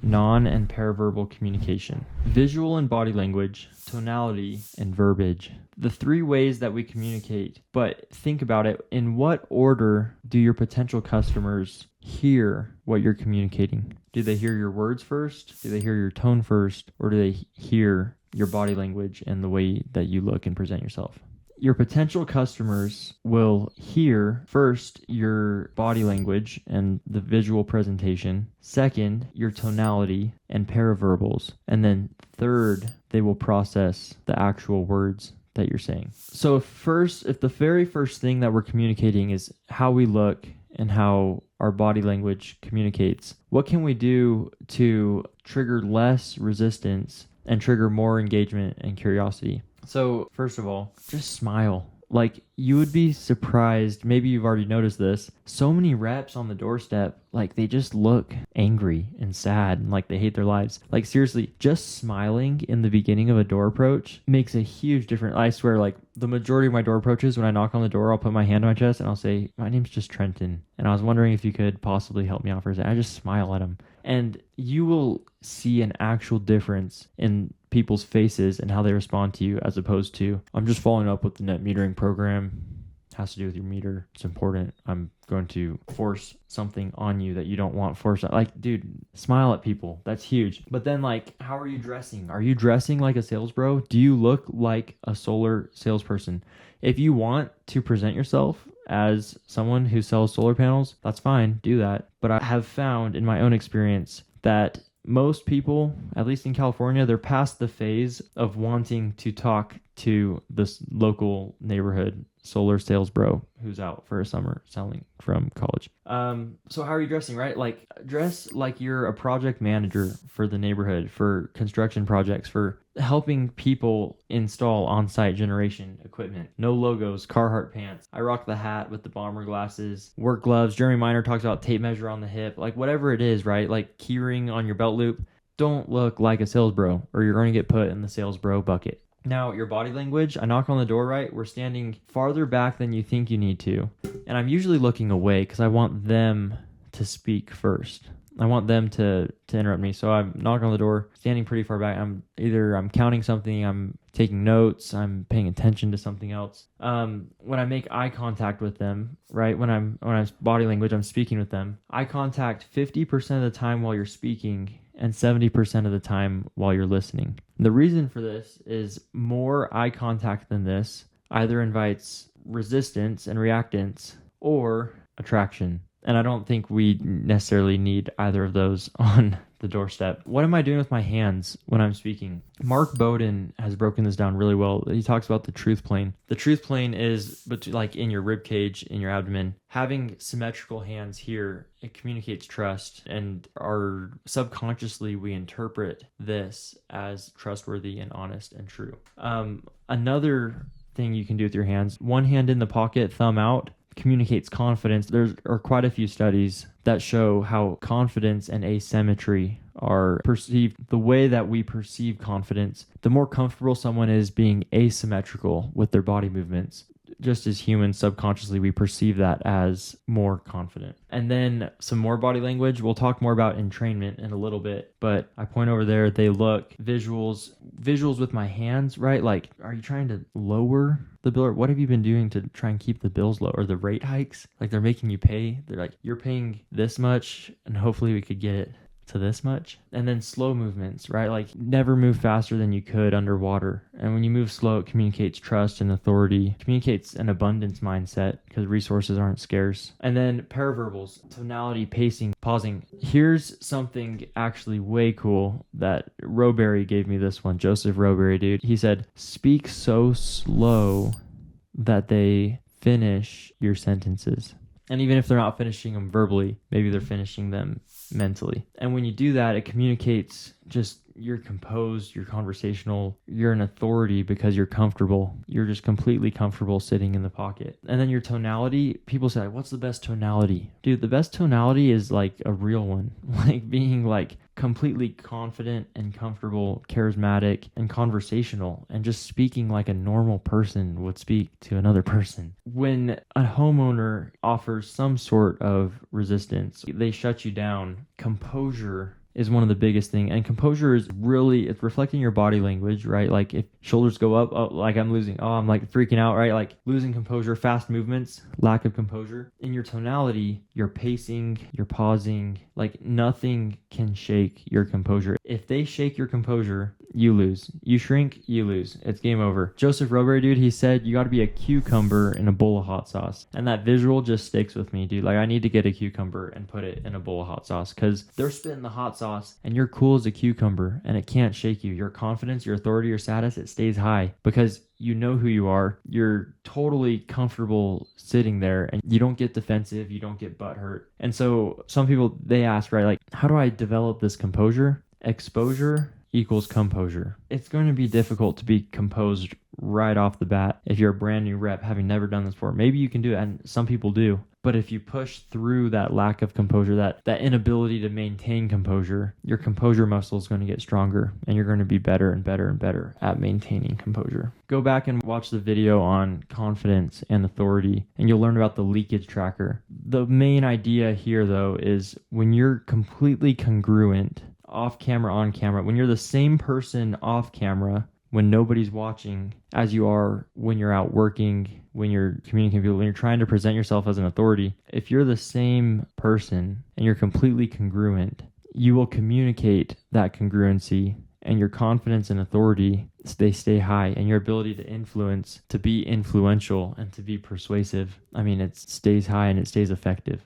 non and paraverbal communication, visual and body language, tonality, and verbiage. The three ways that we communicate, but think about it. In what order do your potential customers hear what you're communicating? Do they hear your words first? Do they hear your tone first? Or do they hear your body language and the way that you look and present yourself? Your potential customers will hear first your body language and the visual presentation, second, your tonality and paraverbals, and then third, they will process the actual words that you're saying. So if the very first thing that we're communicating is how we look and how our body language communicates, what can we do to trigger less resistance and trigger more engagement and curiosity? So first of all, just smile. Like, you would be surprised, maybe you've already noticed this, so many reps on the doorstep, like, they just look angry and sad and like they hate their lives. Like, seriously, just smiling in the beginning of a door approach makes a huge difference. I swear, like, the majority of my door approaches, when I knock on the door, I'll put my hand on my chest and I'll say, "My name's just Trenton, and I was wondering if you could possibly help me out for a second." I just smile at them. And you will see an actual difference in people's faces and how they respond to you, as opposed to, "I'm just following up with the net metering program. Has to do with your meter. It's important. I'm going to force something on you that you don't want forced." Like, dude, smile at people. That's huge. But then, like, how are you dressing? Are you dressing like a sales bro? Do you look like a solar salesperson? If you want to present yourself as someone who sells solar panels, that's fine. Do that. But I have found in my own experience that most people, at least in California, they're past the phase of wanting to talk to this local neighborhood solar sales bro who's out for a summer selling from college. So how are you dressing, right? Like, dress like you're a project manager for the neighborhood, for construction projects, for helping people install on-site generation equipment. No logos, Carhartt pants. I rock the hat with the bomber glasses, work gloves. Jeremy Miner talks about tape measure on the hip. Like, whatever it is, right? Like, keyring on your belt loop. Don't look like a sales bro, or you're going to get put in the sales bro bucket. Now, your body language, I knock on the door, right? We're standing farther back than you think you need to. And I'm usually looking away because I want them to speak first. I want them to interrupt me. So I'm knocking on the door, standing pretty far back. I'm counting something, I'm taking notes, I'm paying attention to something else. When I make eye contact with them, right? When I'm body language, I'm speaking with them. Eye contact 50% of the time while you're speaking and 70% of the time while you're listening. The reason for this is more eye contact than this either invites resistance and reactance or attraction. And I don't think we necessarily need either of those on the doorstep. What am I doing with my hands when I'm speaking? Mark Bowden has broken this down really well. He talks about the truth plane. The truth plane is like in your rib cage, in your abdomen. Having symmetrical hands here, it communicates trust, and subconsciously we interpret this as trustworthy and honest and true. Another thing you can do with your hands, one hand in the pocket, thumb out, communicates confidence. There are quite a few studies that show how confidence and asymmetry are perceived. The way that we perceive confidence, the more comfortable someone is being asymmetrical with their body movements, just as humans, subconsciously, we perceive that as more confident. And then some more body language. We'll talk more about entrainment in a little bit, but I point over there, they look, visuals with my hands, right? Like, are you trying to lower the bill? Or what have you been doing to try and keep the bills low? Or the rate hikes? Like, they're making you pay. They're like, you're paying this much and hopefully we could get it to this much. And then slow movements, right? Like, never move faster than you could underwater. And when you move slow, it communicates trust and authority, communicates an abundance mindset because resources aren't scarce. And then paraverbals, tonality, pacing, pausing. Here's something actually way cool that Roberry gave me this one. Joseph Roberry, dude. He said, speak so slow that they finish your sentences. And even if they're not finishing them verbally, maybe they're finishing them mentally. And when you do that, it communicates just you're composed, you're conversational, you're an authority because you're comfortable. You're just completely comfortable sitting in the pocket. And then your tonality, people say, what's the best tonality? Dude, the best tonality is like a real one. Like being like completely confident and comfortable, charismatic and conversational, and just speaking like a normal person would speak to another person. When a homeowner offers some sort of resistance, they shut you down. Composure is one of the biggest things. And composure is really, it's reflecting your body language, right? Like if shoulders go up, oh, like I'm losing, oh, I'm like freaking out, right? Like losing composure, fast movements, lack of composure. In your tonality, you're pacing, you're pausing, like nothing can shake your composure. If they shake your composure, you lose. You shrink, you lose. It's game over. Joseph Roberry, dude, he said you got to be a cucumber in a bowl of hot sauce. And that visual just sticks with me, dude. Like I need to get a cucumber and put it in a bowl of hot sauce because they're spitting the hot sauce and you're cool as a cucumber and it can't shake you. Your confidence, your authority, your status, it stays high because you know who you are. You're totally comfortable sitting there and you don't get defensive. You don't get butthurt. And so some people, they ask, right, like, how do I develop this composure? Exposure equals composure. It's going to be difficult to be composed right off the bat if you're a brand new rep having never done this before. Maybe you can do it, and some people do. But if you push through that lack of composure, that inability to maintain composure, your composure muscle is going to get stronger and you're going to be better and better and better at maintaining composure. Go back and watch the video on confidence and authority and you'll learn about the leakage tracker. The main idea here though is when you're completely congruent, off camera, on camera, when you're the same person off camera, when nobody's watching as you are when you're out working, when you're communicating with people, when you're trying to present yourself as an authority, if you're the same person and you're completely congruent, you will communicate that congruency and your confidence and authority, they stay high, and your ability to influence, to be influential and to be persuasive, I mean, it stays high and it stays effective.